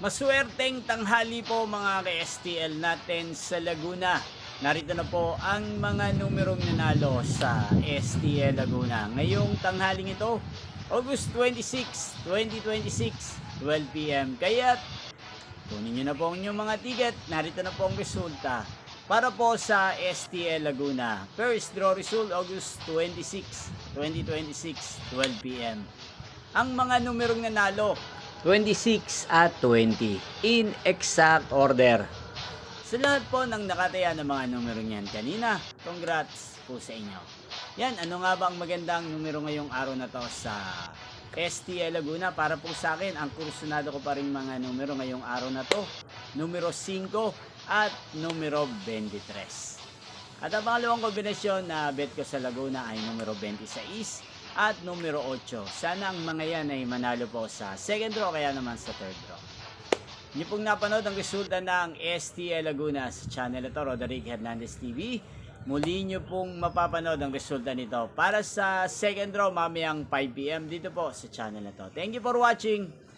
Maswerteng tanghali po mga ka-STL natin sa Laguna. Narito na po ang mga numerong nanalo sa STL Laguna. Ngayong tanghaling ito, August 26, 2026, 12 p.m. Kaya't kunin nyo na po ang inyong mga ticket. Narito na po ang resulta para po sa STL Laguna. First draw result August 26, 2026, 12 p.m. Ang mga numerong nanalo 26 at 20 in exact order. Sa lahat po ng nakataya ng mga numero niyan kanina, congrats po sa inyo. Yan, ano nga ba ang magandang numero ngayong araw na to sa STL Laguna? Para po sa akin, ang kursunado ko pa rin mga numero ngayong araw na to, numero 5 at numero 23. At ang pangalawang kombinasyon na bet ko sa Laguna ay numero 26 at numero 8. Sana ang mga yan ay manalo po sa second draw kaya naman sa third draw. Niyo pong napanood ang resulta ng STL Laguna sa channel ito, Roderick Hernandez TV. Muli niyo pong mapapanood ang resulta nito para sa second draw mamayang 5 p.m. dito po sa channel ito. Thank you for watching.